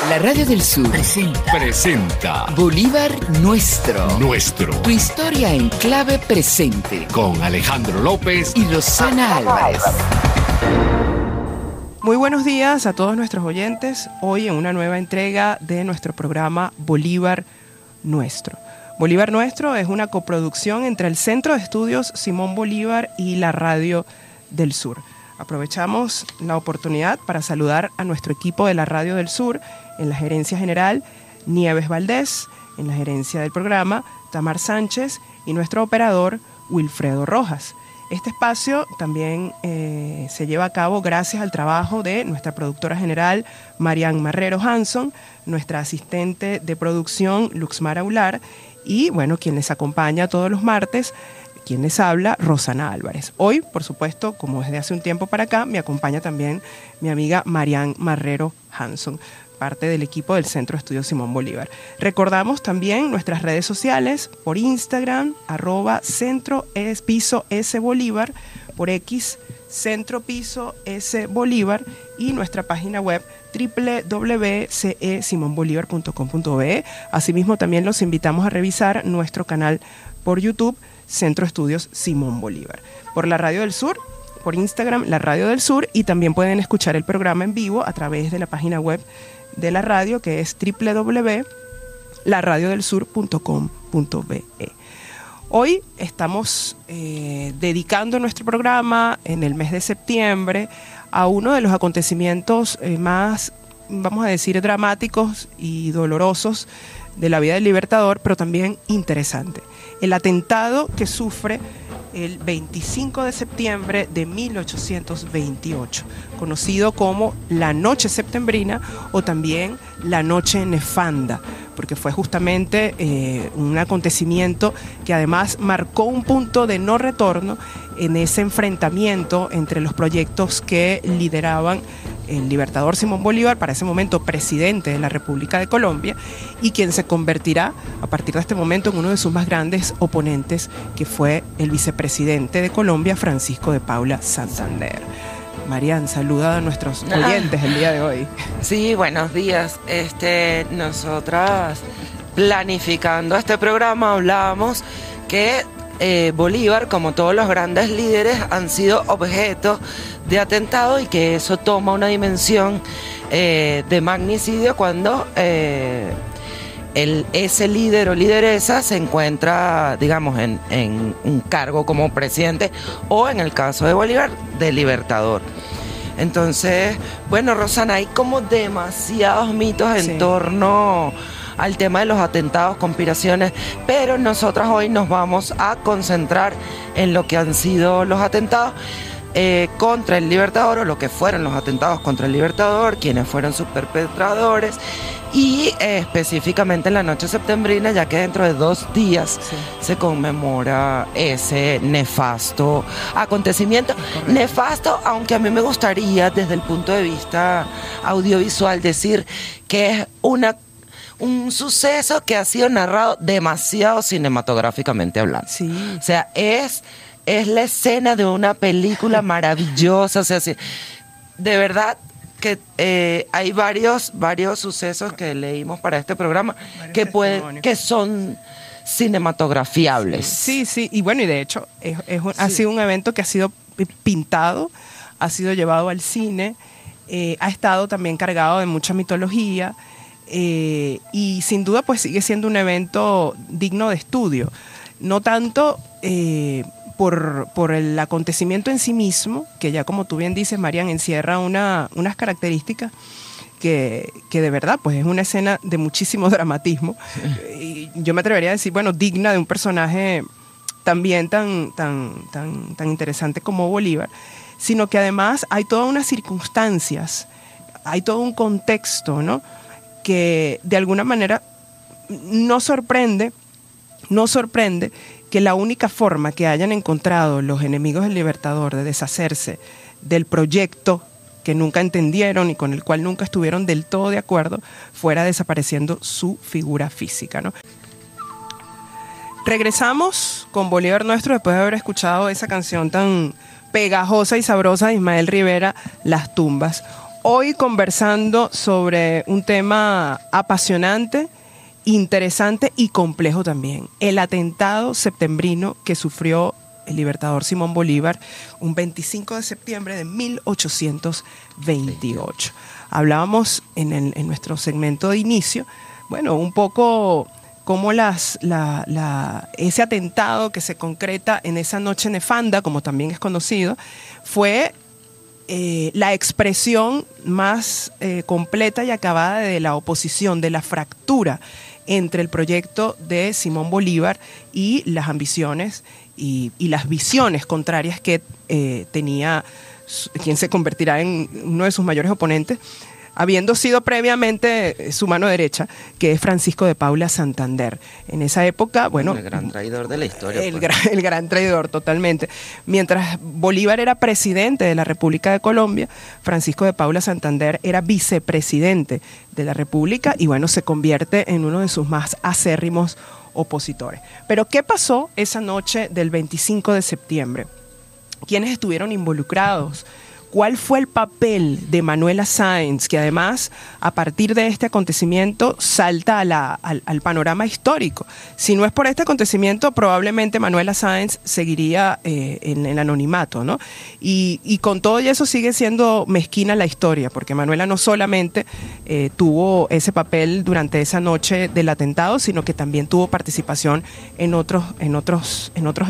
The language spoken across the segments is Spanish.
La Radio del Sur presenta Bolívar Nuestro. Tu historia en clave presente. Con Alejandro López y Rosana Álvarez. Muy buenos días a todos nuestros oyentes. Hoy en una nueva entrega de nuestro programa Bolívar Nuestro. Bolívar Nuestro es una coproducción entre el Centro de Estudios Simón Bolívar y la Radio del Sur. Aprovechamos la oportunidad para saludar a nuestro equipo de la Radio del Sur, en la gerencia general, Nieves Valdés, en la gerencia del programa, Tamar Sánchez, y nuestro operador, Wilfredo Rojas. Este espacio también se lleva a cabo gracias al trabajo de nuestra productora general, Marian Marrero Hanson, nuestra asistente de producción, Luxmar Aular, y bueno, quien les acompaña todos los martes, quien les habla, Rosana Álvarez. Hoy, por supuesto, como desde hace un tiempo para acá, me acompaña también mi amiga Marian Marrero Hanson, parte del equipo del Centro de Estudios Simón Bolívar. Recordamos también nuestras redes sociales por Instagram, @centro_S_Bolívar, por X, centro_S_Bolívar, y nuestra página web www.cesimonbolivar.com.be. Asimismo, también los invitamos a revisar nuestro canal por YouTube, Centro Estudios Simón Bolívar. Por la Radio del Sur, por Instagram, la Radio del Sur, y también pueden escuchar el programa en vivo a través de la página web de la radio, que es www.laradioDelSur.com.be. Hoy estamos dedicando nuestro programa en el mes de septiembre a uno de los acontecimientos más, vamos a decir, dramáticos y dolorosos de la vida del Libertador, pero también interesante. El atentado que sufre el 25 de septiembre de 1828, conocido como la Noche Septembrina o también la Noche Nefanda, porque fue justamente un acontecimiento que además marcó un punto de no retorno en ese enfrentamiento entre los proyectos que lideraban el Libertador Simón Bolívar, para ese momento presidente de la República de Colombia, y quien se convertirá a partir de este momento en uno de sus más grandes oponentes, que fue el vicepresidente de Colombia, Francisco de Paula Santander. Marian, saluda a nuestros oyentes el día de hoy. Sí, buenos días. Nosotras, planificando este programa, hablábamos que Bolívar, como todos los grandes líderes, han sido objeto de atentado, y que eso toma una dimensión de magnicidio cuando ese líder o lideresa se encuentra, digamos, en un cargo como presidente, o en el caso de Bolívar, de libertador. Entonces, bueno, Rosana, hay como demasiados mitos en torno al tema de los atentados, conspiraciones, pero nosotras hoy nos vamos a concentrar en lo que han sido los atentados contra el Libertador, o lo que fueron los atentados contra el Libertador, quienes fueron sus perpetradores, y específicamente en la Noche Septembrina, ya que dentro de 2 días se conmemora ese nefasto acontecimiento. Nefasto, aunque a mí me gustaría, desde el punto de vista audiovisual, decir que es un suceso que ha sido narrado demasiado cinematográficamente hablando. Sí. O sea, es la escena de una película maravillosa. O sea, sí, de verdad que hay varios sucesos que leímos para este programa que son cinematografiables. Sí, y bueno, y de hecho ha sido un evento que ha sido pintado, ha sido llevado al cine, ha estado también cargado de mucha mitología, y sin duda pues sigue siendo un evento digno de estudio, no tanto por el acontecimiento en sí mismo, que ya como tú bien dices, Marian, encierra unas características que de verdad pues es una escena de muchísimo dramatismo, y yo me atrevería a decir, bueno, digna de un personaje también tan interesante como Bolívar, sino que además hay todas unas circunstancias, hay todo un contexto, ¿no?, que de alguna manera no sorprende que la única forma que hayan encontrado los enemigos del Libertador de deshacerse del proyecto que nunca entendieron y con el cual nunca estuvieron del todo de acuerdo fuera desapareciendo su figura física, ¿no? Regresamos con Bolívar Nuestro después de haber escuchado esa canción tan pegajosa y sabrosa de Ismael Rivera, Las Tumbas. Hoy conversando sobre un tema apasionante, interesante y complejo también. El atentado septembrino que sufrió el libertador Simón Bolívar un 25 de septiembre de 1828. Hablábamos en nuestro segmento de inicio, bueno, un poco cómo ese atentado que se concreta en esa noche nefanda, como también es conocido, fue la expresión más completa y acabada de la oposición, de la fractura entre el proyecto de Simón Bolívar y las ambiciones y las visiones contrarias que tenía quien se convertirá en uno de sus mayores oponentes, habiendo sido previamente su mano derecha, que es Francisco de Paula Santander. En esa época, bueno... El gran traidor de la historia. El gran traidor, totalmente. Mientras Bolívar era presidente de la República de Colombia, Francisco de Paula Santander era vicepresidente de la República y, bueno, se convierte en uno de sus más acérrimos opositores. Pero, ¿qué pasó esa noche del 25 de septiembre? ¿Quiénes estuvieron involucrados? ¿Cuál fue el papel de Manuela Sáenz, que además, a partir de este acontecimiento, salta al panorama histórico? Si no es por este acontecimiento, probablemente Manuela Sáenz seguiría en el anonimato, ¿no? Y con todo eso sigue siendo mezquina la historia, porque Manuela no solamente tuvo ese papel durante esa noche del atentado, sino que también tuvo participación en otros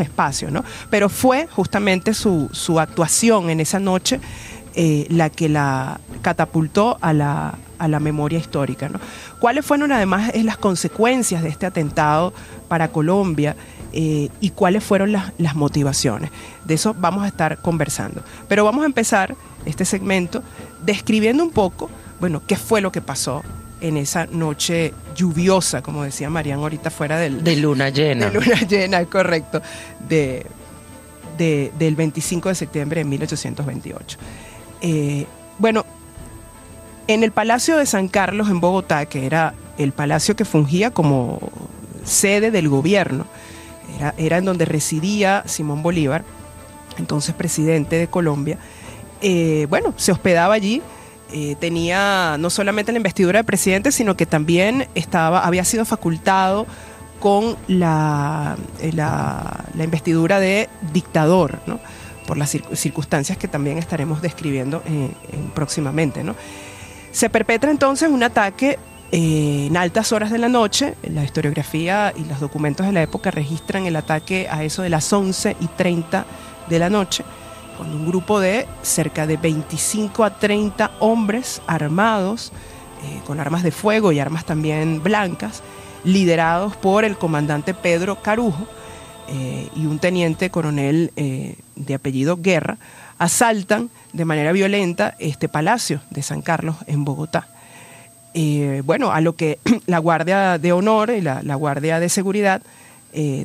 espacios, ¿no? Pero fue justamente su actuación en esa noche la que la catapultó a la memoria histórica, ¿no? ¿Cuáles fueron además las consecuencias de este atentado para Colombia y cuáles fueron las motivaciones? De eso vamos a estar conversando. Pero vamos a empezar este segmento describiendo un poco, bueno, qué fue lo que pasó en esa noche lluviosa, como decía Marian ahorita, fuera de luna llena. De luna llena, correcto, del 25 de septiembre de 1828. Bueno, en el Palacio de San Carlos en Bogotá, que era el palacio que fungía como sede del gobierno, era en donde residía Simón Bolívar, entonces presidente de Colombia, bueno, se hospedaba allí, tenía no solamente la investidura de presidente, sino que también había sido facultado con la investidura de dictador, ¿no? Por las circunstancias que también estaremos describiendo próximamente, ¿no? Se perpetra entonces un ataque en altas horas de la noche. La historiografía y los documentos de la época registran el ataque a eso de las 11:30 de la noche, cuando un grupo de cerca de 25 a 30 hombres armados, con armas de fuego y armas también blancas, liderados por el comandante Pedro Carujo, y un teniente coronel de apellido Guerra, asaltan de manera violenta este palacio de San Carlos en Bogotá. Bueno, a lo que la Guardia de Honor y la Guardia de Seguridad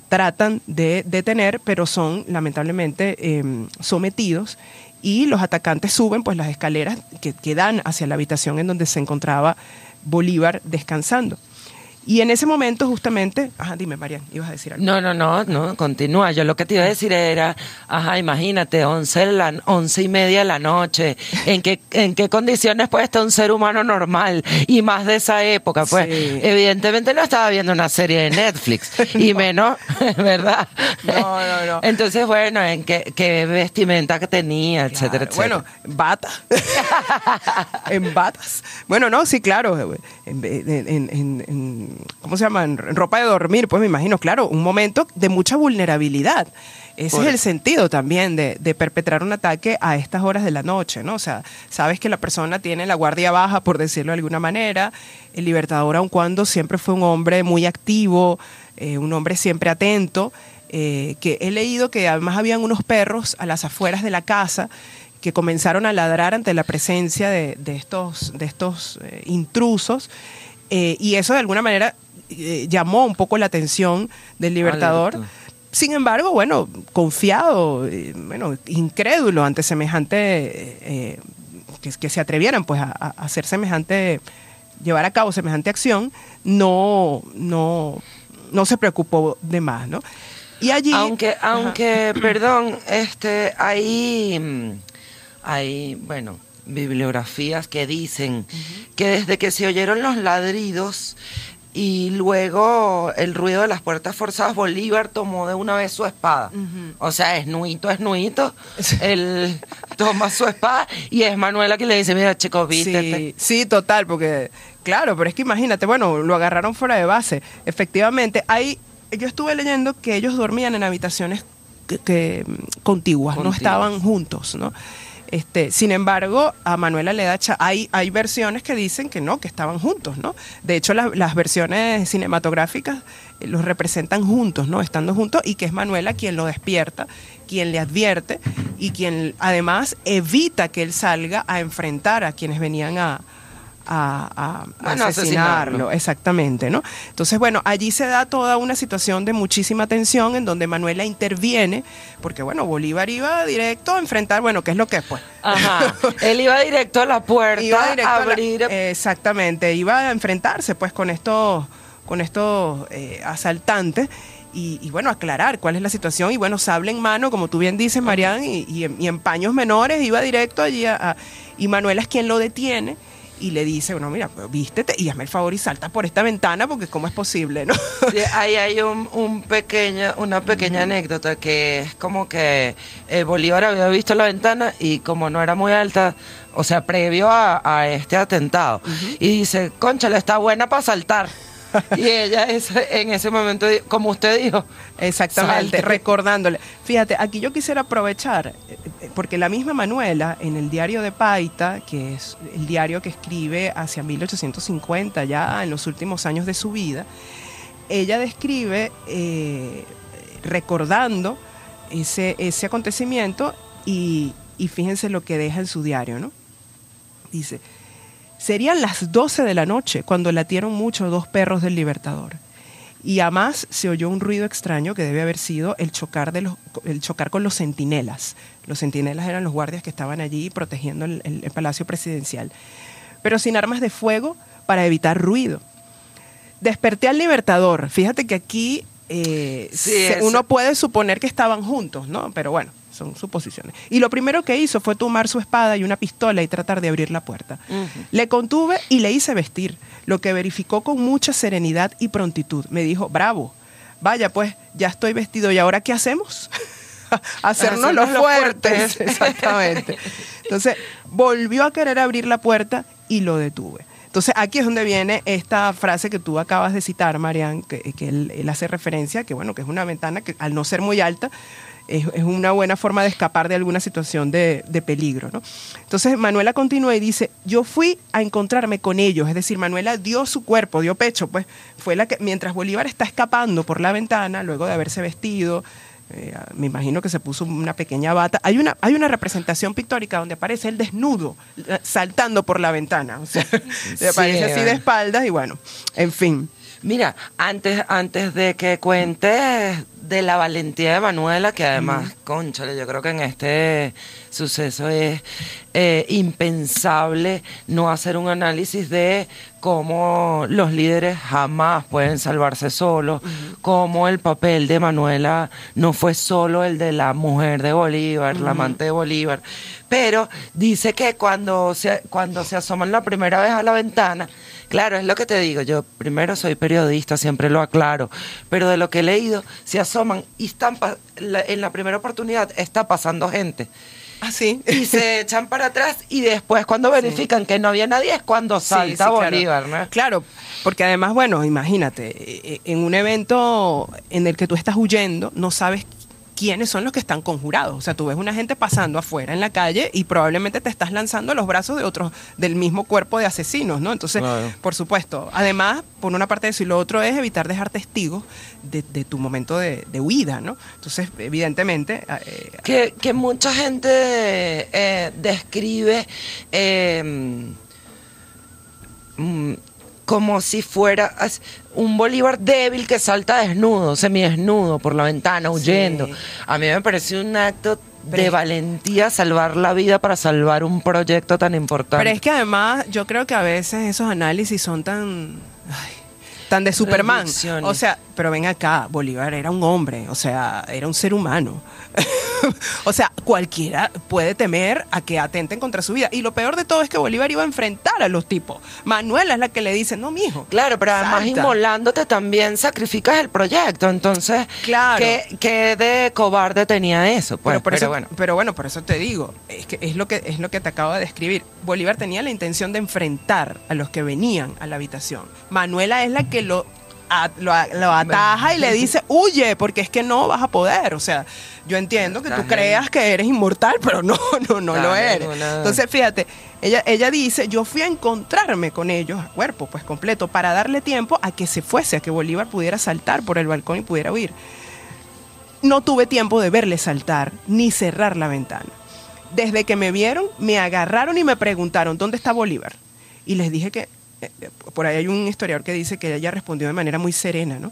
tratan de detener, pero son lamentablemente sometidos, y los atacantes suben pues las escaleras que dan hacia la habitación en donde se encontraba Bolívar descansando. Y en ese momento justamente... Ajá, dime, Marian, ibas a decir algo. No, continúa. Yo lo que te iba a decir era, imagínate, 11:30 de la noche, ¿en qué condiciones puede estar un ser humano normal? Y más de esa época, pues, sí. Evidentemente no estaba viendo una serie de Netflix, no. Y menos, ¿verdad? No. Entonces, bueno, ¿en qué vestimenta que tenía, claro, etcétera, etcétera? Bueno, bata. En batas. Bueno, no, sí, claro. ¿Cómo se llama? En ropa de dormir, pues me imagino, claro, un momento de mucha vulnerabilidad. Ese es el sentido también de perpetrar un ataque a estas horas de la noche, ¿no? O sea, sabes que la persona tiene la guardia baja, por decirlo de alguna manera. El libertador, aun cuando siempre fue un hombre muy activo, un hombre siempre atento, que he leído que además habían unos perros a las afueras de la casa que comenzaron a ladrar ante la presencia de estos intrusos, y eso de alguna manera llamó un poco la atención del libertador. Alerta. Sin embargo, bueno, confiado, incrédulo ante semejante, que se atrevieran pues a hacer llevar a cabo semejante acción, no se preocupó de más, ¿no? Y allí, aunque perdón, hay, bueno, bibliografías que dicen que desde que se oyeron los ladridos y luego el ruido de las puertas forzadas, Bolívar tomó de una vez su espada. O sea, es nuito, él toma su espada y es Manuela que le dice, mira, chico, vístete. Sí, total, porque, claro, pero es que imagínate, bueno, lo agarraron fuera de base. Efectivamente, yo estuve leyendo que ellos dormían en habitaciones contiguas, no estaban juntos, ¿no? Sin embargo, a Manuela le da hay versiones que dicen que no, que estaban juntos, ¿no? De hecho, las versiones cinematográficas los representan juntos, ¿no? Estando juntos, y que es Manuela quien lo despierta, quien le advierte y quien además evita que él salga a enfrentar a quienes venían a asesinarlo, exactamente, ¿no? Entonces, bueno, allí se da toda una situación de muchísima tensión en donde Manuela interviene, porque, bueno, Bolívar iba directo a enfrentar, bueno, ¿qué es lo que es, pues? Ajá, él iba directo a la puerta a abrir. Exactamente, iba a enfrentarse, pues, con estos asaltantes. Y bueno, aclarar cuál es la situación, y bueno, sable en mano, como tú bien dices, Marian, y en paños menores, iba directo allí y Manuela es quien lo detiene y le dice, bueno, mira, pues, vístete y hazme el favor y salta por esta ventana, porque cómo es posible, ¿no? Sí, ahí hay una pequeña anécdota que es como que Bolívar había visto la ventana y como no era muy alta, o sea, previo a este atentado, y dice, cónchale, está buena para saltar. Y ella en ese momento, como usted dijo, exactamente, salte. recordándole. Fíjate, aquí yo quisiera aprovechar, porque la misma Manuela, en el diario de Paita, que es el diario que escribe hacia 1850, ya en los últimos años de su vida, ella describe recordando ese acontecimiento y fíjense lo que deja en su diario, ¿no? Dice: serían las 12 de la noche cuando latieron mucho 2 perros del Libertador. Y además se oyó un ruido extraño que debe haber sido el chocar con los centinelas. Los centinelas eran los guardias que estaban allí protegiendo el Palacio Presidencial, pero sin armas de fuego para evitar ruido. Desperté al Libertador. Fíjate que aquí uno puede suponer que estaban juntos, ¿no? Pero bueno, son suposiciones. Y lo primero que hizo fue tomar su espada y una pistola y tratar de abrir la puerta. Le contuve y le hice vestir, lo que verificó con mucha serenidad y prontitud. Me dijo, bravo, vaya pues, ya estoy vestido, ¿y ahora qué hacemos? Hacernos los fuertes. Exactamente. Entonces, volvió a querer abrir la puerta y lo detuve. Entonces, aquí es donde viene esta frase que tú acabas de citar, Marian, que él hace referencia, que bueno, que es una ventana que al no ser muy alta, es una buena forma de escapar de alguna situación de peligro, ¿no? Entonces, Manuela continúa y dice, yo fui a encontrarme con ellos, es decir, Manuela dio su cuerpo, dio pecho, pues, fue la que, mientras Bolívar está escapando por la ventana, luego de haberse vestido, me imagino que se puso una pequeña bata. Hay una representación pictórica donde aparece él desnudo, saltando por la ventana. O sea, le aparece así de espaldas y bueno, en fin. Mira, antes de que cuentes de la valentía de Manuela, que además, cónchale, yo creo que en este suceso es impensable no hacer un análisis de cómo los líderes jamás pueden salvarse solos, cómo el papel de Manuela no fue solo el de la mujer de Bolívar, la amante de Bolívar, pero dice que cuando se asoman la primera vez a la ventana, claro, es lo que te digo, yo primero soy periodista, siempre lo aclaro, pero de lo que he leído, se asoman y en la primera oportunidad está pasando gente. Ah, sí. Y se echan para atrás y después cuando verifican que no había nadie es cuando salta Bolívar, claro. ¿no? Claro, porque además, bueno, imagínate, en un evento en el que tú estás huyendo, no sabes quiénes son los que están conjurados. O sea, tú ves una gente pasando afuera en la calle y probablemente te estás lanzando a los brazos de otros del mismo cuerpo de asesinos, ¿no? Entonces, claro, por supuesto. Además, por una parte de eso, y lo otro es evitar dejar testigos de tu momento de huida, ¿no? Entonces, evidentemente... que mucha gente describe... como si fuera un Bolívar débil que salta desnudo, semidesnudo por la ventana, huyendo. Sí. A mí me pareció un acto de valentía salvar la vida para salvar un proyecto tan importante. Pero es que además yo creo que a veces esos análisis son tan de Superman. O sea, pero ven acá, Bolívar era un hombre, o sea, era un ser humano. O sea, cualquiera puede temer a que atenten contra su vida. Y lo peor de todo es que Bolívar iba a enfrentar a los tipos. Manuela es la que le dice, no, mijo. Claro, pero además salta. inmolándote también sacrificas el proyecto. Entonces, Claro. ¿qué de cobarde tenía eso? Pues, Pero bueno, por eso te digo, es que es lo que te acabo de describir. Bolívar tenía la intención de enfrentar a los que venían a la habitación. Manuela es la que lo ataja y le dice, huye, porque es que no vas a poder. O sea, yo entiendo que tú creas que eres inmortal, pero no lo eres. Entonces, fíjate, ella dice, yo fui a encontrarme con ellos a cuerpo, pues completo, para darle tiempo a que se fuese, a que Bolívar pudiera saltar por el balcón y pudiera huir. No tuve tiempo de verle saltar, ni cerrar la ventana. Desde que me vieron, me agarraron y me preguntaron, ¿dónde está Bolívar? Y les dije que por ahí hay un historiador que dice que ella respondió de manera muy serena, ¿no?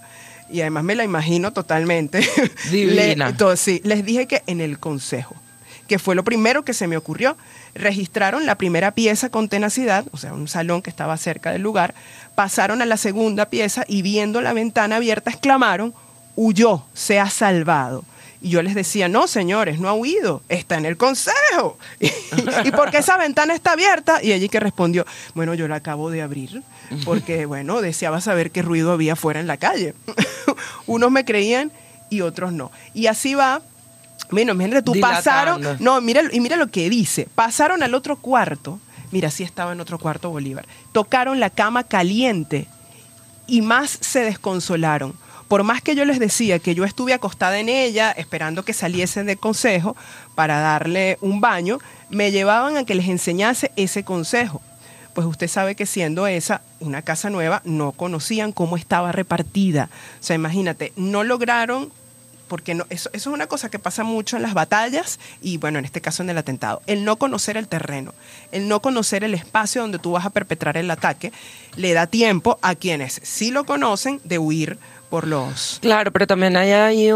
Y además me la imagino totalmente. Divina. Sí, les dije que en el consejo, que fue lo primero que se me ocurrió, registraron la primera pieza con tenacidad, o sea, un salón que estaba cerca del lugar, pasaron a la segunda pieza y viendo la ventana abierta exclamaron, huyó, se ha salvado. Y yo les decía, no, señores, no ha huido, está en el consejo. ¿Y por qué esa ventana está abierta? Y ella que respondió, bueno, yo la acabo de abrir porque, bueno, deseaba saber qué ruido había fuera en la calle. Unos me creían y otros no. Y así va. Bueno, imagínate, tú pasaron. No, mira lo que dice. Pasaron al otro cuarto. Mira, sí estaba en otro cuarto Bolívar. Tocaron la cama caliente y más se desconsolaron. Por más que yo les decía que yo estuve acostada en ella esperando que saliesen del consejo para darle un baño, me llevaban a que les enseñase ese consejo. Pues usted sabe que siendo esa una casa nueva, no conocían cómo estaba repartida. O sea, imagínate, no lograron, porque no, eso es una cosa que pasa mucho en las batallas y, bueno, en este caso en el atentado. El no conocer el terreno, el no conocer el espacio donde tú vas a perpetrar el ataque, le da tiempo a quienes sí lo conocen de huir por los... Claro, pero también hay ahí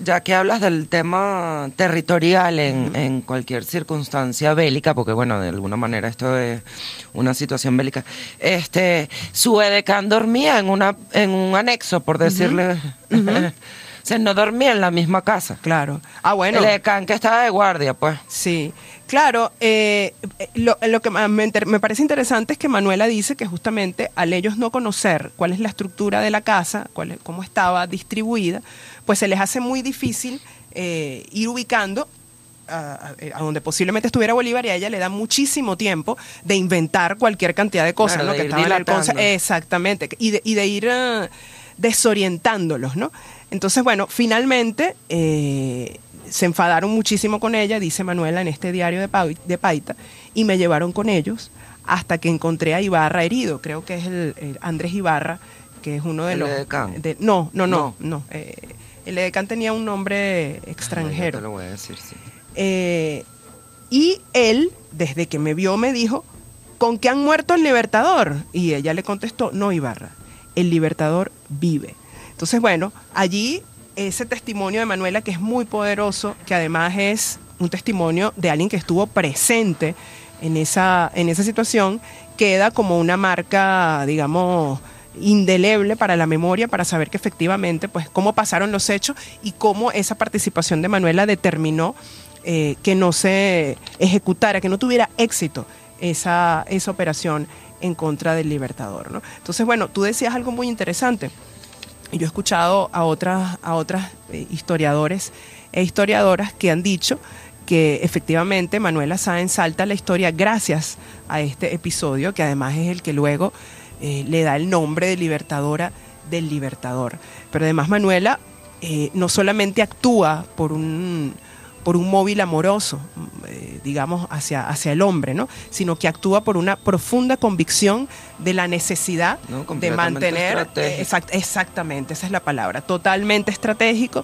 ya que hablas del tema territorial en cualquier circunstancia bélica, porque bueno, de alguna manera esto es una situación bélica, su edecán dormía en un anexo, por decirle... O sea, no dormía en la misma casa. Claro. Ah, bueno. El edecán que estaba de guardia, pues. Sí. Claro, lo que me parece interesante es que Manuela dice que justamente al ellos no conocer cuál es la estructura de la casa, cómo estaba distribuida, pues se les hace muy difícil ir ubicando a donde posiblemente estuviera Bolívar, y a ella le da muchísimo tiempo de inventar cualquier cantidad de cosas, claro, ¿no? Que estaban en el consejo. Exactamente. Y de ir desorientándolos, ¿no? Entonces, bueno, finalmente se enfadaron muchísimo con ella, dice Manuela en este diario de Paita, y me llevaron con ellos hasta que encontré a Ibarra herido. Creo que es el Andrés Ibarra, que es uno de los... edecán. No. El edecán tenía un nombre extranjero. Te lo voy a decir, sí. Y él, desde que me vio, me dijo, ¿con qué han muerto el Libertador? Y ella le contestó, no, Ibarra, el Libertador vive. Entonces, bueno, allí ese testimonio de Manuela, que es muy poderoso, que además es un testimonio de alguien que estuvo presente en esa situación, queda como una marca, digamos, indeleble para la memoria, para saber que efectivamente, pues, cómo pasaron los hechos y cómo esa participación de Manuela determinó que no se ejecutara, que no tuviera éxito esa operación en contra del Libertador, ¿no? Entonces, bueno, tú decías algo muy interesante. Yo he escuchado a otras historiadores e historiadoras que han dicho que efectivamente Manuela Sáenz salta la historia gracias a este episodio, que además es el que luego le da el nombre de libertadora del Libertador. Pero además Manuela no solamente actúa por un móvil amoroso, digamos, hacia el hombre, ¿no? Sino que actúa por una profunda convicción de la necesidad de mantener... Exactamente, esa es la palabra. Totalmente estratégico,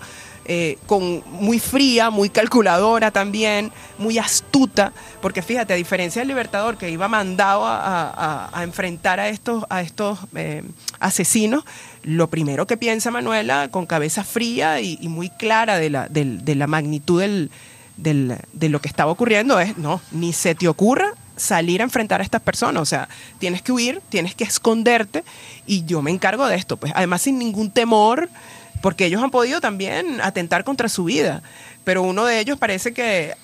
muy fría, muy calculadora también, muy astuta, porque fíjate, a diferencia del Libertador, que iba mandado a enfrentar a estos asesinos, lo primero que piensa Manuela, con cabeza fría y muy clara de la magnitud de lo que estaba ocurriendo, es, no, ni se te ocurra salir a enfrentar a estas personas. O sea, tienes que huir, tienes que esconderte y yo me encargo de esto. Pues además sin ningún temor, porque ellos han podido también atentar contra su vida. Pero uno de ellos parece que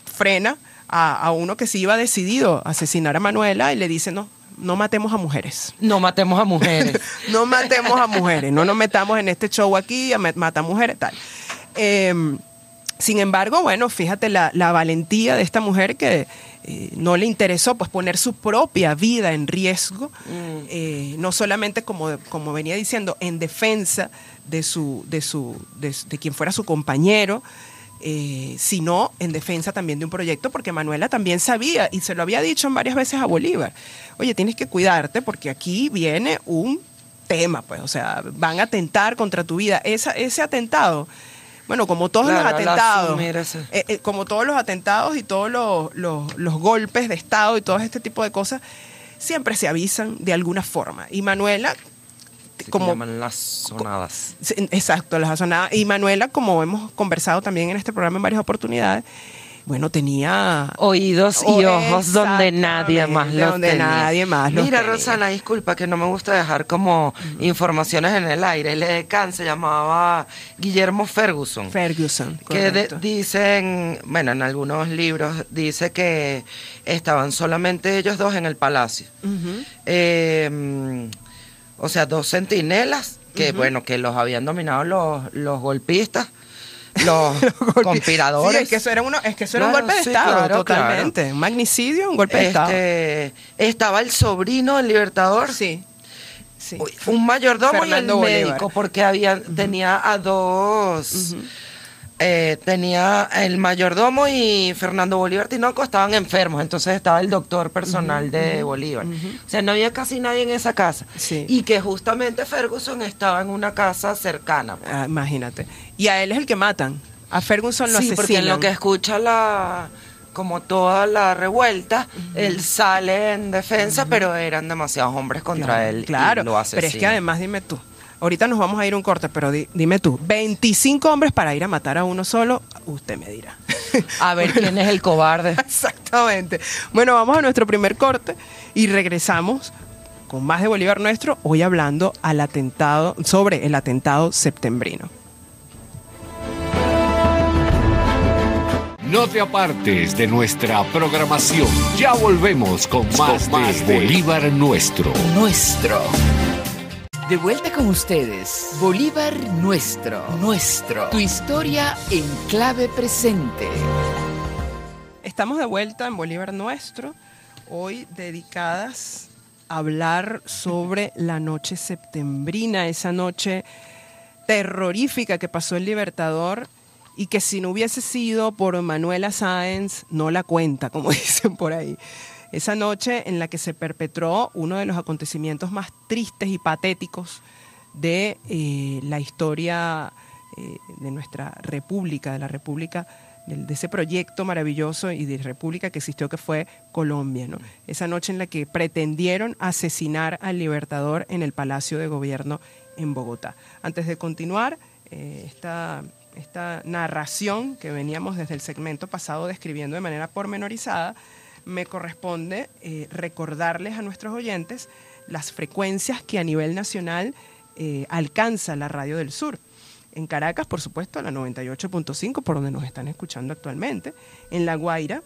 frena a uno que sí iba decidido a asesinar a Manuela y le dice, no matemos a mujeres. No matemos a mujeres. No matemos a mujeres, no nos metamos en este show aquí, a matar mujeres, tal. Sin embargo, bueno, fíjate la valentía de esta mujer que no le interesó pues poner su propia vida en riesgo, no solamente como venía diciendo, en defensa de quien fuera su compañero, sino en defensa también de un proyecto, porque Manuela también sabía, y se lo había dicho varias veces a Bolívar, oye, tienes que cuidarte porque aquí viene un tema, pues, o sea, van a atentar contra tu vida. Ese atentado, bueno, como todos los atentados, como todos los atentados y todos los golpes de Estado y todo este tipo de cosas, siempre se avisan de alguna forma. Y Manuela, como llaman las sonadas. Exacto, las sonadas. Y Manuela, como hemos conversado también en este programa en varias oportunidades, bueno, tenía oídos y ojos donde nadie más los tenía. Mira, Rosana, disculpa que no me gusta dejar como informaciones en el aire. El edecán se llamaba Guillermo Ferguson. Que dicen, bueno, en algunos libros dice que estaban solamente ellos dos en el palacio. O sea, 2 centinelas que, bueno, que los habían dominado los golpistas, los conspiradores. Sí, es que eso era un golpe de Estado, totalmente. Claro. Un magnicidio, un golpe de Estado. Estaba el sobrino del Libertador. Sí. Un mayordomo Fernando y el Bolívar. médico, porque tenía a dos... tenía el mayordomo y Fernando Bolívar Tinoco estaban enfermos, entonces estaba el doctor personal de Bolívar. O sea, no había casi nadie en esa casa. Sí. Y que justamente Ferguson estaba en una casa cercana. Imagínate. Y a él es el que matan. A Ferguson lo asesinan. Porque en lo que escucha como toda la revuelta, él sale en defensa, pero eran demasiados hombres contra él. Claro, y lo asesinan. pero es que además, dime tú, ahorita nos vamos a ir a un corte, pero dime tú, 25 hombres para ir a matar a uno solo, usted me dirá. A ver quién es el cobarde. Exactamente. Bueno, vamos a nuestro primer corte y regresamos con más de Bolívar Nuestro, hoy hablando sobre el atentado septembrino. No te apartes de nuestra programación. Ya volvemos con más de Bolívar Nuestro. De vuelta con ustedes, Bolívar Nuestro. Tu historia en clave presente. Estamos de vuelta en Bolívar Nuestro, hoy dedicadas a hablar sobre la noche septembrina, esa noche terrorífica que pasó el Libertador y que si no hubiese sido por Manuela Sáenz, no la cuenta, como dicen por ahí. Esa noche en la que se perpetró uno de los acontecimientos más tristes y patéticos de la historia de nuestra república, de la república, de ese proyecto maravilloso y de república que existió, que fue Colombia, ¿no? Esa noche en la que pretendieron asesinar al Libertador en el Palacio de Gobierno en Bogotá. Antes de continuar, esta narración que veníamos desde el segmento pasado describiendo de manera pormenorizada, me corresponde recordarles a nuestros oyentes las frecuencias que a nivel nacional alcanza la Radio del Sur. En Caracas, por supuesto, la 98.5, por donde nos están escuchando actualmente. En La Guaira,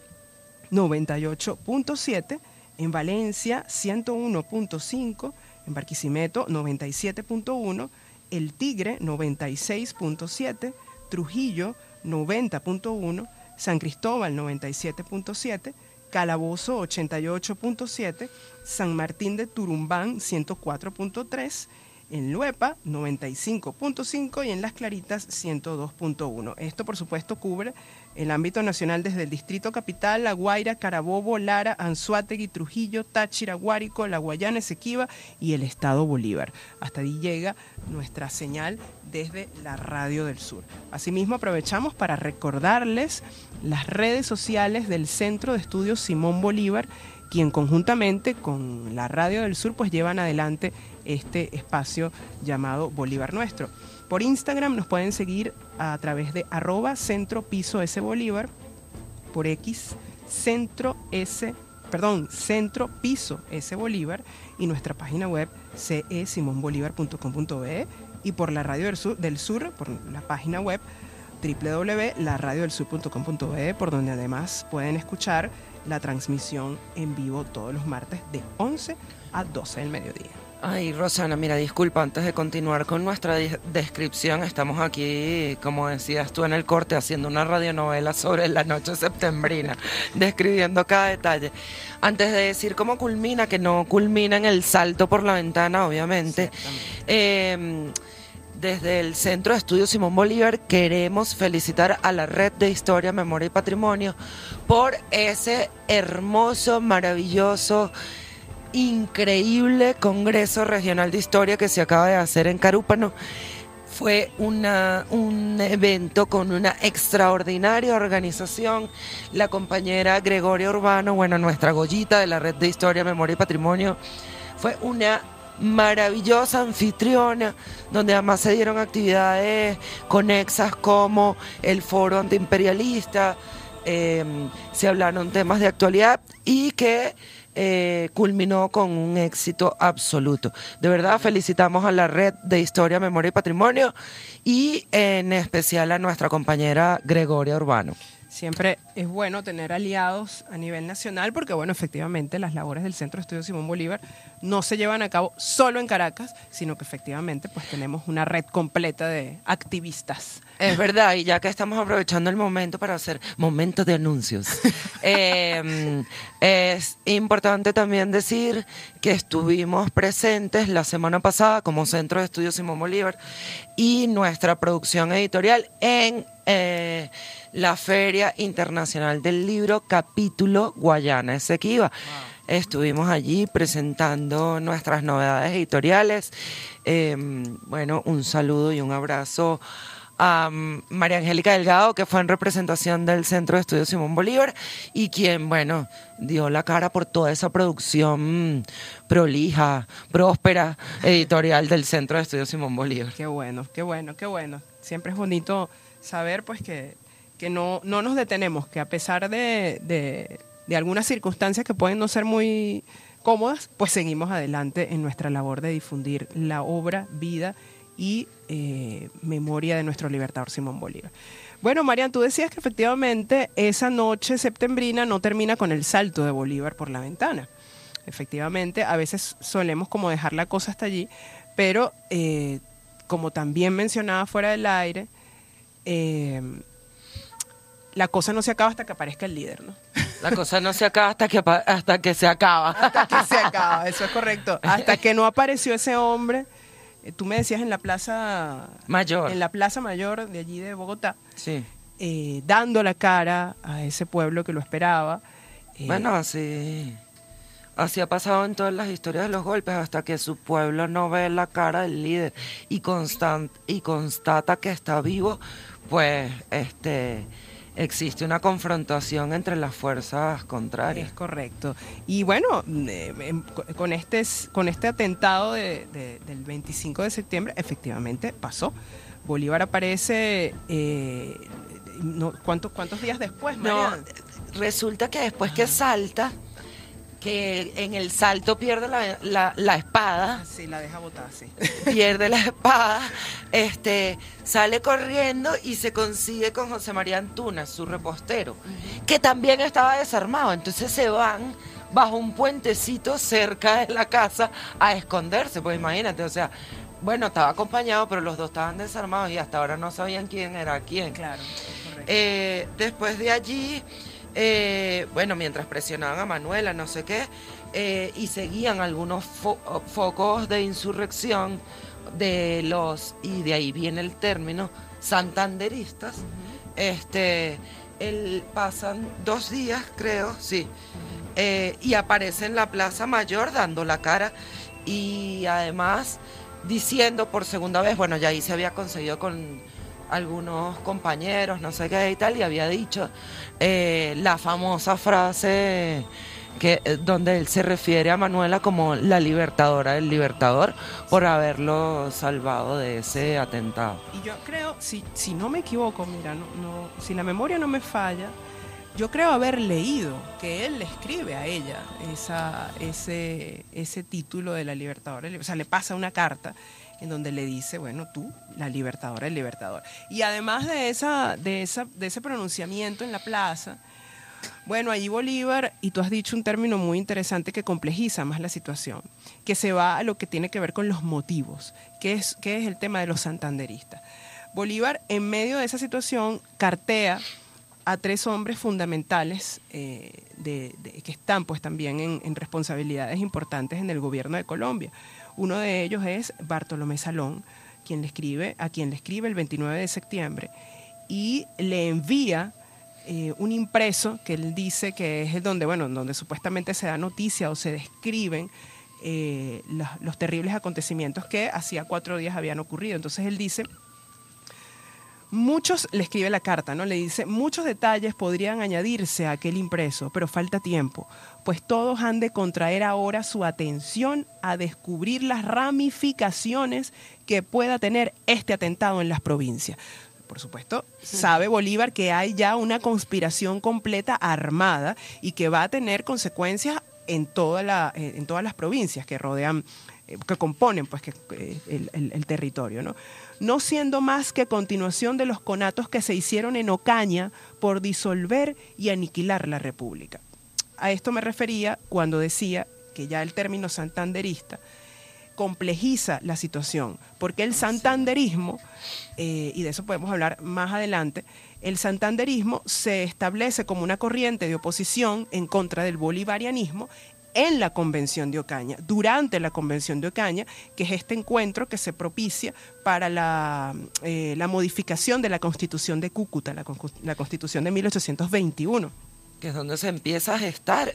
98.7. En Valencia, 101.5. En Barquisimeto, 97.1. El Tigre, 96.7. Trujillo, 90.1. San Cristóbal, 97.7. Calabozo 88.7, San Martín de Turumbán 104.3, en Luepa 95.5 y en Las Claritas 102.1. Esto, por supuesto, cubre el ámbito nacional desde el Distrito Capital, La Guaira, Carabobo, Lara, Anzoátegui, Trujillo, Táchira, Guárico, La Guayana, Esequiba y el Estado Bolívar. Hasta ahí llega nuestra señal desde la Radio del Sur. Asimismo, aprovechamos para recordarles las redes sociales del Centro de Estudios Simón Bolívar, quien conjuntamente con la Radio del Sur pues llevan adelante este espacio llamado Bolívar Nuestro. Por Instagram nos pueden seguir a través de @centro_piso_s Bolívar, por X, Centro S Centro Piso S Bolívar, y nuestra página web cesimonbolivar.com.be, y por la Radio del Sur, por la página web www.laradiodelsur.com.be, por donde además pueden escuchar la transmisión en vivo todos los martes de 11 a 12 del mediodía. Ay, Rosana, mira, disculpa, antes de continuar con nuestra descripción, estamos aquí, como decías tú en el corte, haciendo una radionovela sobre la noche septembrina, describiendo cada detalle. Antes de decir cómo culmina, que no culmina en el salto por la ventana, obviamente, desde el Centro de Estudios Simón Bolívar queremos felicitar a la Red de Historia, Memoria y Patrimonio por ese hermoso, maravilloso, increíble Congreso Regional de Historia que se acaba de hacer en Carúpano. Fue un evento con una extraordinaria organización. La compañera Gregoria Urbano, bueno, nuestra Goyita de la Red de Historia, Memoria y Patrimonio, fue una maravillosa anfitriona, donde además se dieron actividades conexas como el foro antiimperialista, se hablaron temas de actualidad y que culminó con un éxito absoluto. De verdad, felicitamos a la Red de Historia, Memoria y Patrimonio, y en especial a nuestra compañera Gregoria Urbano. Siempre es bueno tener aliados a nivel nacional porque, bueno, efectivamente las labores del Centro de Estudios Simón Bolívar no se llevan a cabo solo en Caracas, sino que efectivamente pues tenemos una red completa de activistas. Es verdad, y ya que estamos aprovechando el momento para hacer momentos de anuncios, es importante también decir que estuvimos presentes la semana pasada como Centro de Estudios Simón Bolívar y nuestra producción editorial en la Feria Internacional del Libro Capítulo Guayana Esequiba. Wow. Estuvimos allí presentando nuestras novedades editoriales. Bueno, un saludo y un abrazo a María Angélica Delgado, que fue en representación del Centro de Estudios Simón Bolívar y quien, bueno, dio la cara por toda esa producción prolija, próspera, editorial del Centro de Estudios Simón Bolívar. Qué bueno, qué bueno, qué bueno. Siempre es bonito saber pues que no nos detenemos, que a pesar de algunas circunstancias que pueden no ser muy cómodas, pues seguimos adelante en nuestra labor de difundir la obra, vida y memoria de nuestro libertador Simón Bolívar. Bueno, Marian, tú decías que efectivamente esa noche septembrina no termina con el salto de Bolívar por la ventana. Efectivamente, a veces solemos como dejar la cosa hasta allí, pero como también mencionaba fuera del aire, la cosa no se acaba hasta que aparezca el líder, ¿no? La cosa no se acaba hasta que se acaba. Hasta que se acaba, eso es correcto. Hasta que no apareció ese hombre, tú me decías en la Plaza Mayor. En la Plaza Mayor de allí de Bogotá, sí. Dando la cara a ese pueblo que lo esperaba. Bueno, así ha pasado en todas las historias de los golpes, hasta que su pueblo no ve la cara del líder y constata que está vivo, pues existe una confrontación entre las fuerzas contrarias. Es correcto. Y bueno, con este atentado del 25 de septiembre, efectivamente pasó. Bolívar aparece, ¿cuántos días después, María? No, resulta que después que salta, que en el salto pierde la espada. Sí, la deja botada, sí. Pierde la espada, sale corriendo y se consigue con José María Antúnez, su repostero, que también estaba desarmado. Entonces se van bajo un puentecito cerca de la casa a esconderse, pues imagínate, o sea, bueno, estaba acompañado, pero los dos estaban desarmados y hasta ahora no sabían quién era quién. Claro, correcto. Después de allí, bueno, mientras presionaban a Manuela, no sé qué, y seguían algunos focos de insurrección y de ahí viene el término santanderistas. Pasan 2 días, creo, sí, y aparece en la Plaza Mayor dando la cara y además diciendo por segunda vez, bueno, ya ahí se había conseguido con algunos compañeros, no sé qué y tal, y había dicho la famosa frase donde él se refiere a Manuela como la libertadora del libertador por haberlo salvado de ese atentado. Y yo creo, si no me equivoco, mira, si la memoria no me falla, yo creo haber leído que él le escribe a ella ese título de la Libertadora, o sea, le pasa una carta en donde le dice, bueno, tú, la Libertadora, el Libertador. Y además de ese pronunciamiento en la plaza, bueno, allí Bolívar, y tú has dicho un término muy interesante que complejiza más la situación, que se va a lo que tiene que ver con los motivos, que es el tema de los santanderistas. Bolívar, en medio de esa situación, cartea a 3 hombres fundamentales que están pues también en responsabilidades importantes en el gobierno de Colombia. Uno de ellos es Bartolomé Salón, a quien le escribe el 29 de septiembre y le envía un impreso que él dice que es donde supuestamente se da noticia o se describen los terribles acontecimientos que hacía 4 días habían ocurrido. Entonces él dice, le escribe la carta, ¿no? Le dice, muchos detalles podrían añadirse a aquel impreso, pero falta tiempo, pues todos han de contraer ahora su atención a descubrir las ramificaciones que pueda tener este atentado en las provincias. Por supuesto, sabe Bolívar que hay ya una conspiración completa armada y que va a tener consecuencias en todas las provincias que rodean, que componen pues, el territorio, ¿no? No siendo más que continuación de los conatos que se hicieron en Ocaña por disolver y aniquilar la República. A esto me refería cuando decía que ya el término santanderista complejiza la situación, porque el santanderismo, y de eso podemos hablar más adelante, el santanderismo se establece como una corriente de oposición en contra del bolivarianismo en la Convención de Ocaña, durante la Convención de Ocaña, que es este encuentro que se propicia para la modificación de la Constitución de Cúcuta, la Constitución de 1821. Que es donde se empieza a gestar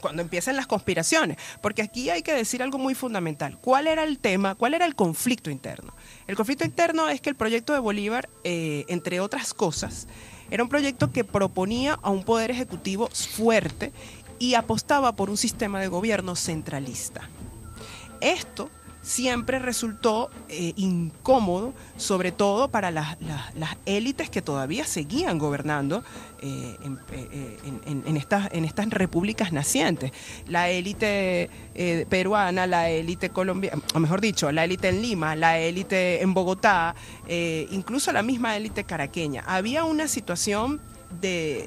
cuando empiezan las conspiraciones, porque aquí hay que decir algo muy fundamental. ¿Cuál era el tema? ¿Cuál era el conflicto interno? El conflicto interno es que el proyecto de Bolívar, entre otras cosas, era un proyecto que proponía a un poder ejecutivo fuerte y apostaba por un sistema de gobierno centralista. Esto siempre resultó incómodo, sobre todo para las élites que todavía seguían gobernando en estas repúblicas nacientes. La élite peruana, la élite colombiana, o mejor dicho, la élite en Lima, la élite en Bogotá, incluso la misma élite caraqueña. Había una situación de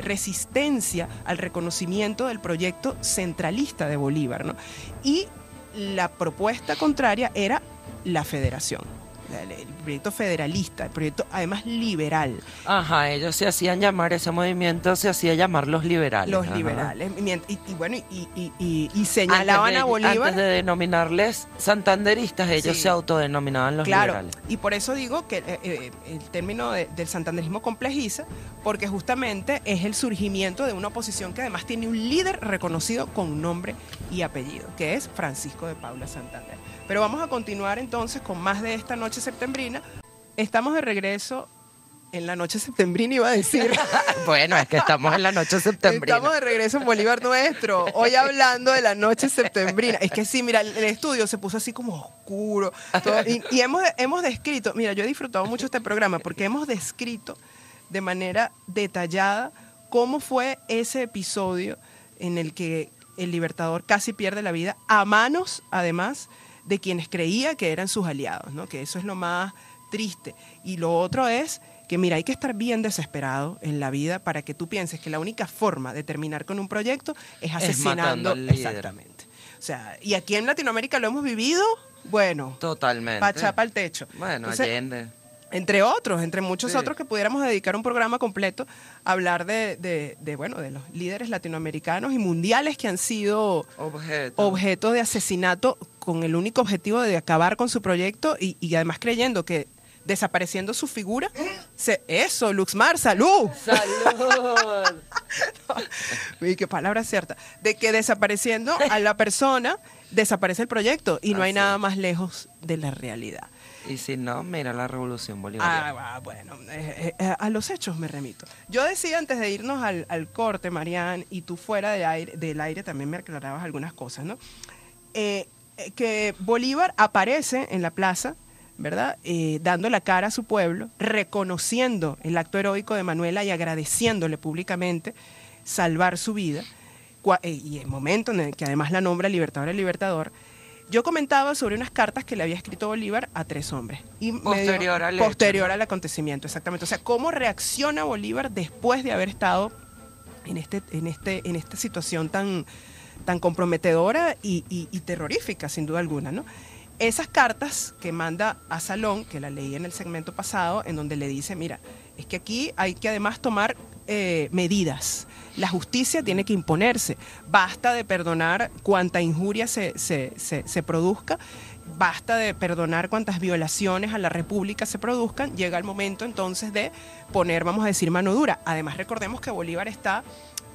resistencia al reconocimiento del proyecto centralista de Bolívar, ¿no? Y la propuesta contraria era la federación, el proyecto federalista, el proyecto además liberal. Ajá, ellos se hacían llamar, ese movimiento se hacía llamar los liberales. Los liberales, y señalaban a Bolívar. Antes de denominarles santanderistas, ellos se autodenominaban los liberales. Y por eso digo que el término del santanderismo complejiza, porque justamente es el surgimiento de una oposición que además tiene un líder reconocido con nombre y apellido, que es Francisco de Paula Santander. Pero vamos a continuar entonces con más de esta noche septembrina. Estamos de regreso en la noche septembrina, iba a decir. Bueno, es que estamos en la noche septembrina. Estamos de regreso en Bolívar Nuestro, hoy hablando de la noche septembrina. Es que sí, mira, el estudio se puso así como oscuro. Y hemos descrito, mira, yo he disfrutado mucho este programa porque hemos descrito de manera detallada cómo fue ese episodio en el que el Libertador casi pierde la vida a manos, además, de quienes creía que eran sus aliados, ¿no? Que eso es lo más triste. Y lo otro es que, mira, hay que estar bien desesperado en la vida para que tú pienses que la única forma de terminar con un proyecto es asesinando. Exactamente. O sea, y aquí en Latinoamérica lo hemos vivido, bueno, totalmente. Pachapa al techo. Bueno, entonces, Allende. Entre muchos otros que pudiéramos dedicar un programa completo a hablar de los líderes latinoamericanos y mundiales que han sido objeto de asesinato con el único objetivo de acabar con su proyecto y además creyendo que desapareciendo su figura, eso, Luxmar, salud. Salud. Y qué palabra cierta, de que desapareciendo a la persona desaparece el proyecto y no hay nada más lejos de la realidad. Y si no, mira la revolución bolivariana. Bueno, a los hechos me remito. Yo decía antes de irnos al corte, Marian, y tú fuera del aire también me aclarabas algunas cosas, ¿no? Que Bolívar aparece en la plaza ¿verdad? Dando la cara a su pueblo, reconociendo el acto heroico de Manuela y agradeciéndole públicamente salvar su vida, y el momento en el que además la nombra Libertadora y Libertador. Yo comentaba sobre unas cartas que le había escrito Bolívar a 3 hombres. Y posterior al acontecimiento, exactamente. O sea, cómo reacciona Bolívar después de haber estado en esta situación tan comprometedora y terrorífica, sin duda alguna, ¿no? Esas cartas que manda a Salón, que la leí en el segmento pasado, en donde le dice, mira, es que aquí hay que además tomar medidas. La justicia tiene que imponerse. Basta de perdonar cuanta injuria se produzca, basta de perdonar cuantas violaciones a la República se produzcan. Llega el momento entonces de poner, vamos a decir, mano dura. Además, recordemos que Bolívar está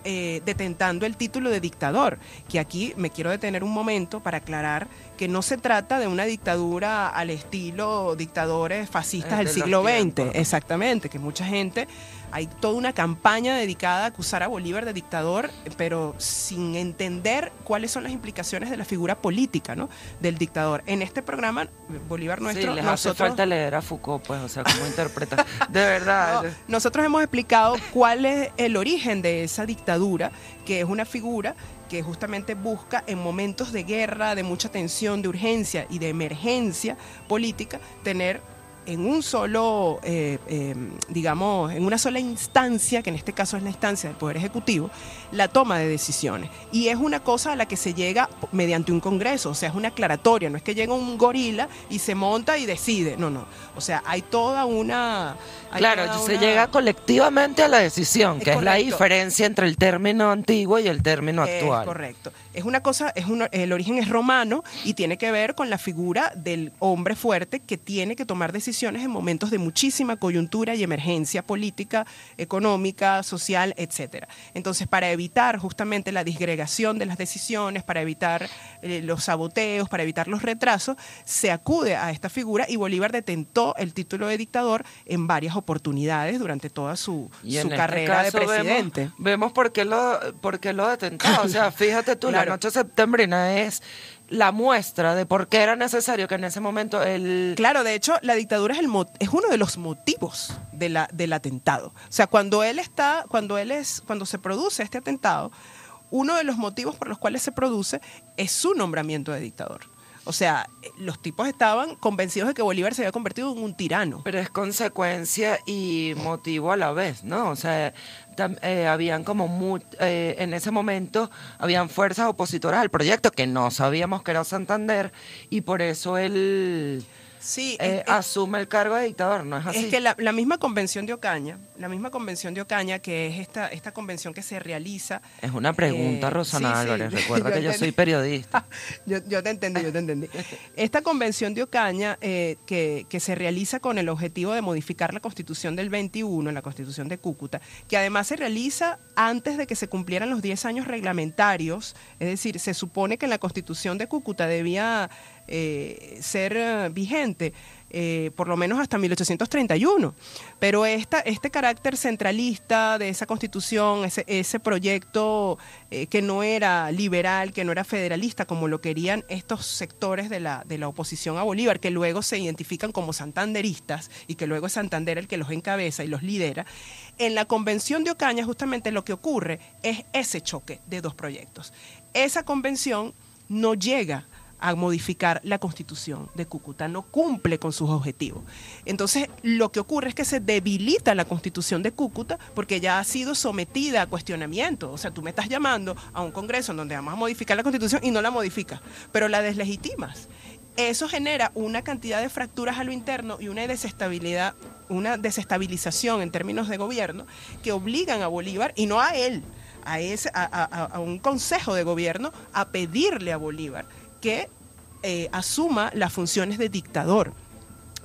detentando el título de dictador, que aquí me quiero detener un momento para aclarar que no se trata de una dictadura al estilo dictadores fascistas del siglo XX, exactamente, que mucha gente, hay toda una campaña dedicada a acusar a Bolívar de dictador, pero sin entender cuáles son las implicaciones de la figura política, ¿no?, del dictador. En este programa, Bolívar Nuestro, sí, les hace falta leer a Foucault, pues, o sea, cómo interpreta, de verdad. No, nosotros hemos explicado cuál es el origen de esa dictadura, que es una figura que justamente busca en momentos de guerra, de mucha tensión, de urgencia y de emergencia política, tener en un solo, digamos, en una sola instancia, que en este caso es la instancia del Poder Ejecutivo, la toma de decisiones. Y es una cosa a la que se llega mediante un congreso, o sea, es una aclaratoria, no es que llega un gorila y se monta y decide, no. O sea, hay toda una... se llega colectivamente a la decisión, que es la diferencia entre el término antiguo y el término actual. Es correcto. Es una cosa, el origen es romano y tiene que ver con la figura del hombre fuerte que tiene que tomar decisiones en momentos de muchísima coyuntura y emergencia política, económica, social, etcétera. Entonces, para evitar justamente la disgregación de las decisiones, para evitar los saboteos, para evitar los retrasos, se acude a esta figura y Bolívar detentó el título de dictador en varias oportunidades durante toda su carrera de presidente. Vemos por qué lo detentó. O sea, fíjate tú, la noche septembrina es la muestra de por qué era necesario que en ese momento Claro, de hecho, la dictadura es uno de los motivos del atentado. O sea, cuando se produce este atentado, uno de los motivos por los cuales se produce es su nombramiento de dictador. O sea, los tipos estaban convencidos de que Bolívar se había convertido en un tirano. Pero es consecuencia y motivo a la vez, ¿no? O sea, habían en ese momento habían fuerzas opositoras al proyecto que no sabíamos que era Santander y por eso él asume el cargo de dictador, ¿no es así? Es que la misma convención de Ocaña, que es esta convención que se realiza... Es una pregunta, Rosana Álvarez, recuerda que yo soy periodista. yo te entendí. Esta convención de Ocaña, que se realiza con el objetivo de modificar la Constitución del 21, la Constitución de Cúcuta, que además se realiza antes de que se cumplieran los 10 años reglamentarios, es decir, se supone que en la Constitución de Cúcuta debía ser vigente por lo menos hasta 1831, pero este carácter centralista de esa constitución, ese proyecto que no era liberal, que no era federalista como lo querían estos sectores de la oposición a Bolívar, que luego se identifican como santanderistas y que luego es Santander el que los encabeza y los lidera. En la convención de Ocaña justamente lo que ocurre es ese choque de dos proyectos. Esa convención no llega a modificar la Constitución de Cúcuta, no cumple con sus objetivos. Entonces, lo que ocurre es que se debilita la Constitución de Cúcuta porque ya ha sido sometida a cuestionamiento. O sea, tú me estás llamando a un congreso en donde vamos a modificar la Constitución y no la modificas, pero la deslegitimas. Eso genera una cantidad de fracturas a lo interno y una desestabilización en términos de gobierno que obligan a Bolívar, y no a él, a un consejo de gobierno, a pedirle a Bolívar que asuma las funciones de dictador,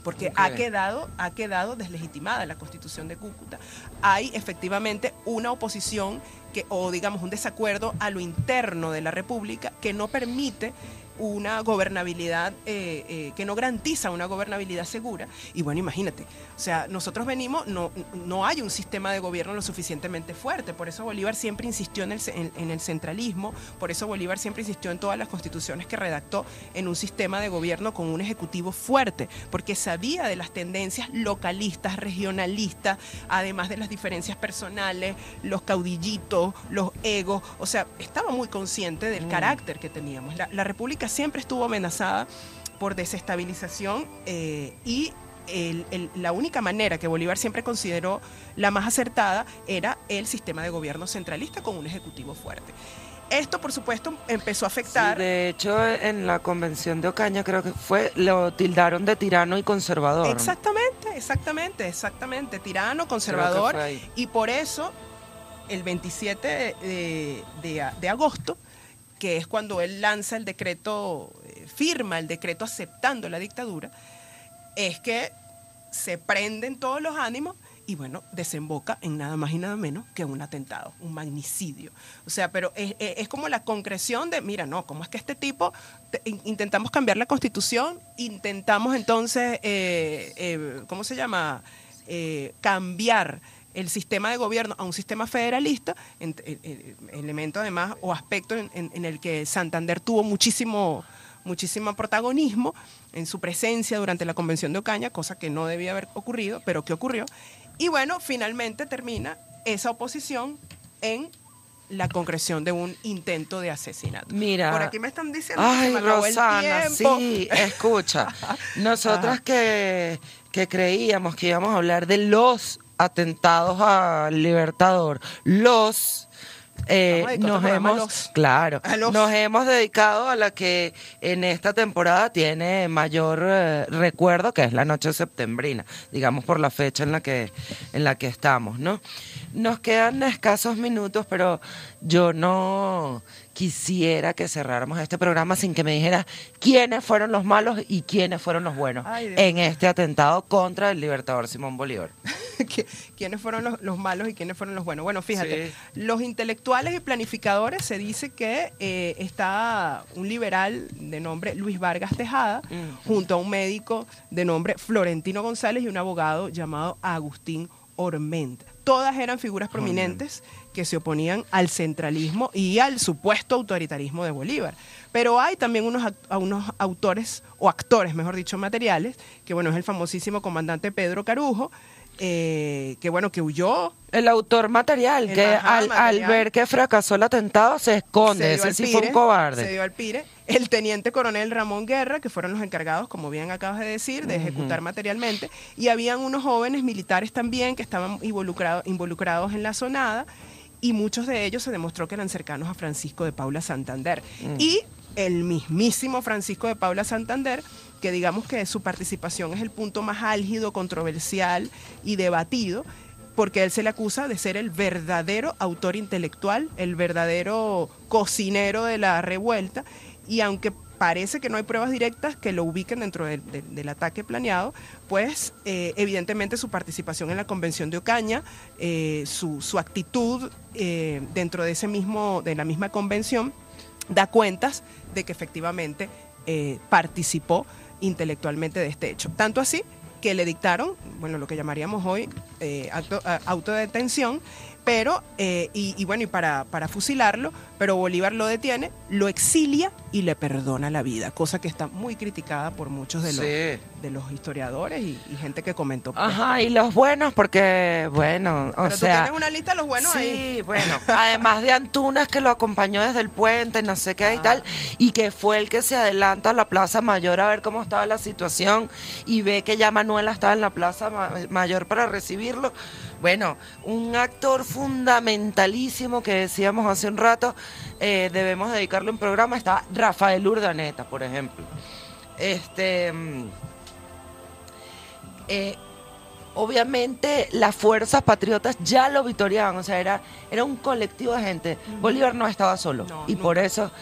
porque ha quedado deslegitimada la Constitución de Cúcuta. Hay efectivamente una oposición o digamos un desacuerdo a lo interno de la República que no permite una gobernabilidad, que no garantiza una gobernabilidad segura. Y bueno, imagínate, o sea, nosotros venimos, no hay un sistema de gobierno lo suficientemente fuerte, por eso Bolívar siempre insistió en el centralismo, por eso Bolívar siempre insistió en todas las constituciones que redactó en un sistema de gobierno con un ejecutivo fuerte, porque sabía de las tendencias localistas, regionalistas, además de las diferencias personales, los caudillitos, los egos, o sea, estaba muy consciente del carácter que teníamos. La República siempre estuvo amenazada por desestabilización y la única manera que Bolívar siempre consideró la más acertada era el sistema de gobierno centralista con un ejecutivo fuerte. Esto, por supuesto, empezó a afectar... Sí, de hecho, en la convención de Ocaña creo que lo tildaron de tirano y conservador. Exactamente. Tirano, conservador. Y por eso, el 27 de agosto, que es cuando él lanza el decreto, firma el decreto aceptando la dictadura, es que se prenden todos los ánimos y bueno, desemboca en nada más y nada menos que un atentado, un magnicidio. O sea, pero es como la concreción de, mira, no, ¿cómo es que este tipo, intentamos cambiar la Constitución, intentamos entonces, ¿cómo se llama? Cambiar el sistema de gobierno a un sistema federalista, elemento además o aspecto en el que Santander tuvo muchísimo protagonismo en su presencia durante la Convención de Ocaña, cosa que no debía haber ocurrido, pero que ocurrió. Y bueno, finalmente termina esa oposición en la concreción de un intento de asesinato. Mira, por aquí me están diciendo ay, que se me acabó Rosana, el tiempo. sí, escucha, nosotras que creíamos que íbamos a hablar de los atentados al Libertador, nos hemos dedicado a la que en esta temporada tiene mayor recuerdo, que es la noche septembrina, digamos por la fecha en la que estamos, ¿no? Nos quedan escasos minutos, pero yo no quisiera que cerráramos este programa sin que me dijeras quiénes fueron los malos y quiénes fueron los buenos en este atentado contra el libertador Simón Bolívar. ¿Quiénes fueron los malos y quiénes fueron los buenos? Bueno, fíjate, los intelectuales y planificadores, se dice que está un liberal de nombre Luis Vargas Tejada, junto a un médico de nombre Florentino González y un abogado llamado Agustín Ormenta. Todas eran figuras prominentes que se oponían al centralismo y al supuesto autoritarismo de Bolívar. Pero hay también unos autores, o actores, mejor dicho, materiales, que bueno, es el famosísimo comandante Pedro Carujo, que bueno, que huyó. El autor material, al ver que fracasó el atentado se esconde, ese sí fue un cobarde. Se dio al pire. El teniente coronel Ramón Guerra, que fueron los encargados, como bien acabas de decir, de ejecutar materialmente, y habían unos jóvenes militares también que estaban involucrados en la sonada, y muchos de ellos se demostró que eran cercanos a Francisco de Paula Santander. Y el mismísimo Francisco de Paula Santander, que digamos que su participación es el punto más álgido, controversial y debatido, porque él se le acusa de ser el verdadero autor intelectual, el verdadero cocinero de la revuelta, y aunque parece que no hay pruebas directas que lo ubiquen dentro del ataque planeado, pues evidentemente su participación en la Convención de Ocaña, su actitud dentro de la misma convención, da cuentas de que efectivamente participó intelectualmente de este hecho. Tanto así que le dictaron, bueno, lo que llamaríamos hoy auto de detención, pero, y bueno, y para fusilarlo, pero Bolívar lo detiene, lo exilia y le perdona la vida, cosa que está muy criticada por muchos de los historiadores y gente que comentó. Ajá, y los buenos, porque, bueno, pero tú tienes una lista de los buenos ahí. Sí, bueno, además de Antunes, que lo acompañó desde el puente, no sé qué y tal, y que fue el que se adelanta a la Plaza Mayor a ver cómo estaba la situación y ve que ya Manuela estaba en la Plaza Mayor para recibirlo. Bueno, un actor fundamentalísimo que decíamos hace un rato, debemos dedicarle un programa, está Rafael Urdaneta, por obviamente las fuerzas patriotas ya lo victoriaban, o sea, era un colectivo de gente. Bolívar no estaba solo, y nunca. Por eso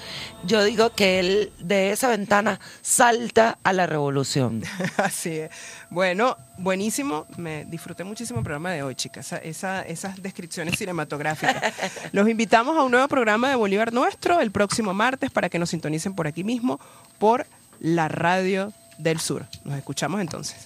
yo digo que él de esa ventana salta a la revolución. Así es. Bueno, buenísimo, me disfruté muchísimo el programa de hoy, chicas, esas descripciones cinematográficas. Los invitamos a un nuevo programa de Bolívar Nuestro el próximo martes para que nos sintonicen por aquí mismo, por la Radio del Sur. Nos escuchamos entonces.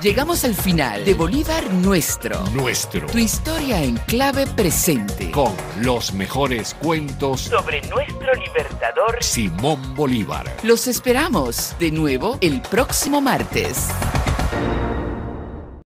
Llegamos al final de Bolívar Nuestro. Nuestro. Tu historia en clave presente. Con los mejores cuentos sobre nuestro libertador Simón Bolívar. Los esperamos de nuevo el próximo martes.